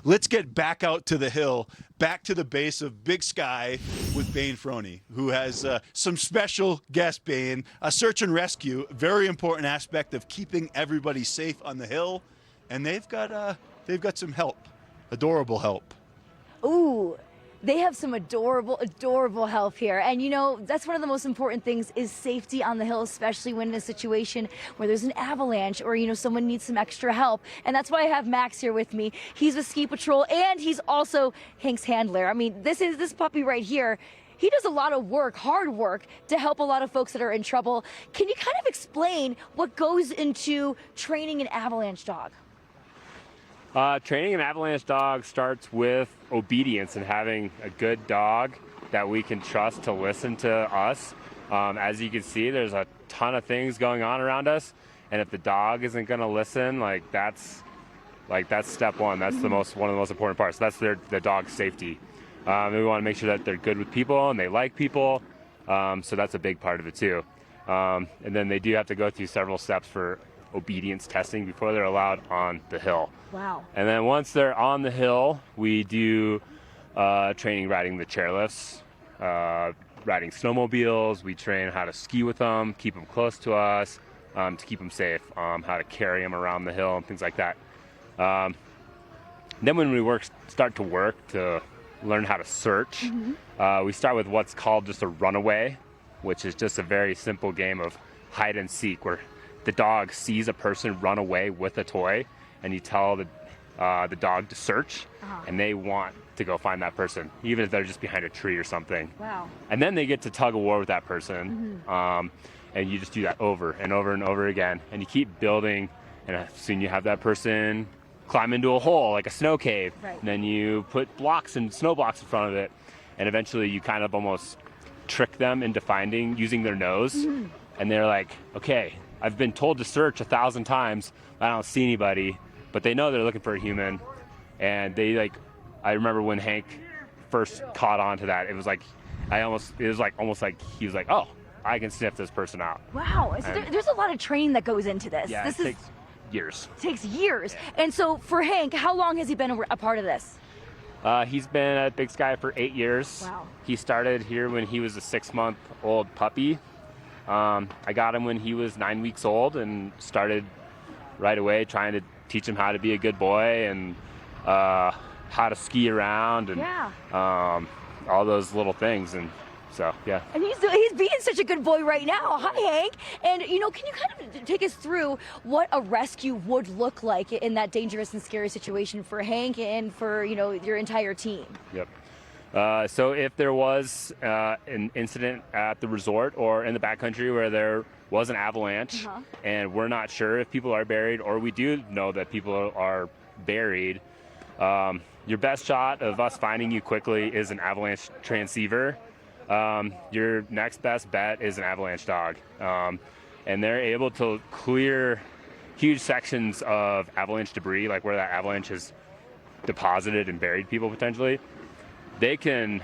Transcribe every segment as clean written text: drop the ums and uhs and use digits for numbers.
Let's get back out to the hill, back to the base of Big Sky with Bane Froney, who has some special guest, Bane. A search and rescue, very important aspect of keeping everybody safe on the hill. And they've got some help, adorable help. Ooh. They have some adorable, adorable help here. And you know, that's one of the most important things is safety on the hill, especially when in a situation where there's an avalanche or, you know, someone needs some extra help. And that's why I have Max here with me. He's with Ski Patrol and he's also Hank's handler. I mean, this puppy right here. He does a lot of work, hard work, to help a lot of folks that are in trouble. Can you kind of explain what goes into training an avalanche dog? Training an avalanche dog starts with obedience and having a good dog that we can trust to listen to us. As you can see, there's a ton of things going on around us, and if the dog isn't going to listen, that's step one. That's one of the most important parts. That's the dog's safety. We want to make sure that they're good with people and they like people. So that's a big part of it too. And then they do have to go through several steps for obedience testing before they're allowed on the hill. Wow. And then once they're on the hill, we do training riding the chairlifts, riding snowmobiles. We train how to ski with them, keep them close to us, to keep them safe, how to carry them around the hill and things like that. Then when we start to work to learn how to search, we start with what's called just a runaway, which is just a very simple game of hide and seek where the dog sees a person run away with a toy, and you tell the dog to search, and they want to go find that person, even if they're just behind a tree or something. Wow. And then they get to tug a war with that person, and you just do that over and over and over again, and you keep building, and soon you have that person climb into a hole, like a snow cave, Right. and then you put blocks and snow blocks in front of it, and eventually you kind of almost trick them into using their nose, and they're like, okay, I've been told to search 1,000 times. I don't see anybody, but they know they're looking for a human. And I remember when Hank first caught on to that, it was almost like he was like, oh, I can sniff this person out. Wow. So there's a lot of training that goes into this. Yeah, this takes years. Takes years. Yeah. And so for Hank, how long has he been a part of this? He's been at Big Sky for 8 years. Wow. He started here when he was a 6-month-old puppy. I got him when he was 9 weeks old and started right away trying to teach him how to be a good boy and how to ski around and all those little things. And so, yeah. And he's being such a good boy right now. Hi, Hank. And, you know, can you kind of take us through what a rescue would look like in that dangerous and scary situation for Hank and for, you know, your entire team? Yep. So if there was an incident at the resort or in the backcountry where there was an avalanche and we're not sure if people are buried, or we do know that people are buried, your best shot of us finding you quickly is an avalanche transceiver. Your next best bet is an avalanche dog. And they're able to clear huge sections of avalanche debris, like where that avalanche has deposited and buried people potentially. They can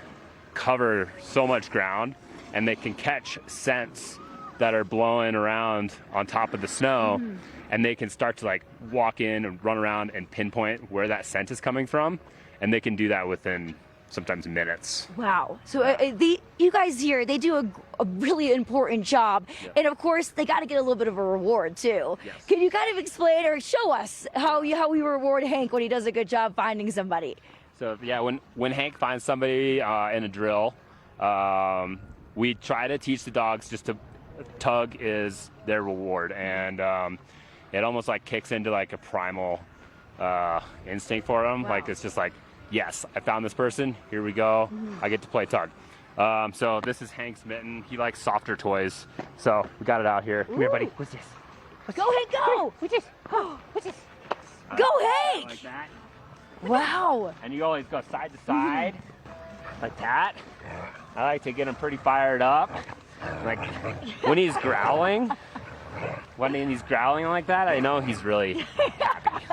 cover so much ground, and they can catch scents that are blowing around on top of the snow, and they can start to walk in and run around and pinpoint where that scent is coming from, and they can do that within sometimes minutes. Wow. So you guys here, they do a really important job. Yeah. And of course, they got to get a little bit of a reward too. Yes. Can you kind of explain or show us how we reward Hank when he does a good job finding somebody? So yeah, when Hank finds somebody in a drill, we try to teach the dogs just to tug is their reward, and it almost kicks into a primal instinct for them. Wow. It's just yes, I found this person. Here we go. I get to play tug. So this is Hank's mitten. He likes softer toys, so we got it out here. Come here, buddy. What's this? Go, Hank, go! What's this? What's this? Go, Hank! Like that. Wow. And you always go side to side, like that. I like to get him pretty fired up. When he's growling like that, I know he's really happy.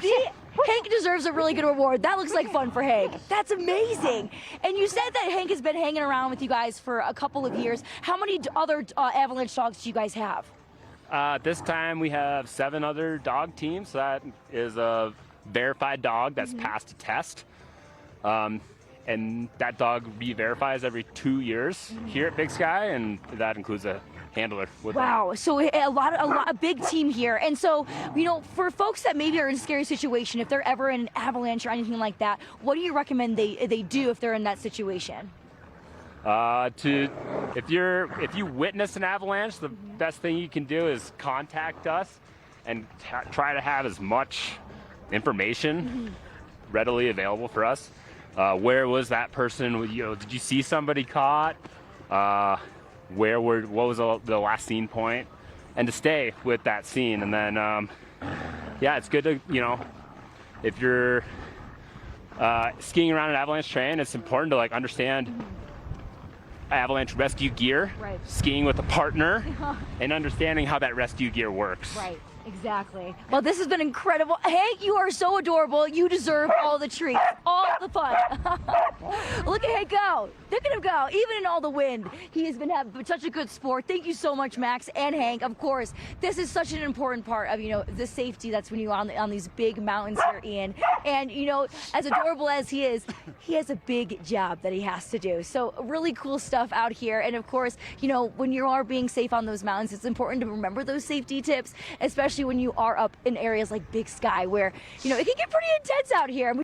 See, Hank deserves a really good reward. That looks like fun for Hank. That's amazing. And you said that Hank has been hanging around with you guys for a couple of years. How many other avalanche dogs do you guys have? This time we have 7 other dog teams. So that is a verified dog that's passed a test. And that dog re-verifies every 2 years here at Big Sky, and that includes a handler with them. Wow, so a big team here. And so, for folks that maybe are in a scary situation, if they're ever in an avalanche or anything like that, what do you recommend they do if they're in that situation? If you witness an avalanche, the best thing you can do is contact us and try to have as much information readily available for us. Where was that person? Did you see somebody caught? What was the last scene point? And to stay with that scene. And then, it's good to, if you're skiing around an avalanche terrain, it's important to understand avalanche rescue gear, right. Skiing with a partner, and understanding how that rescue gear works. Right. Exactly. Well, this has been incredible. Hank, you are so adorable. You deserve all the treats, all the fun. Look at Hank go. Look at him go. Even in all the wind, he has been having such a good sport. Thank you so much, Max and Hank. Of course, this is such an important part of, the safety that's when you're on these big mountains here, Ian. And, as adorable as he is, he has a big job that he has to do. So really cool stuff out here. And of course, when you are being safe on those mountains, it's important to remember those safety tips, especially when you are up in areas like Big Sky where, it can get pretty intense out here.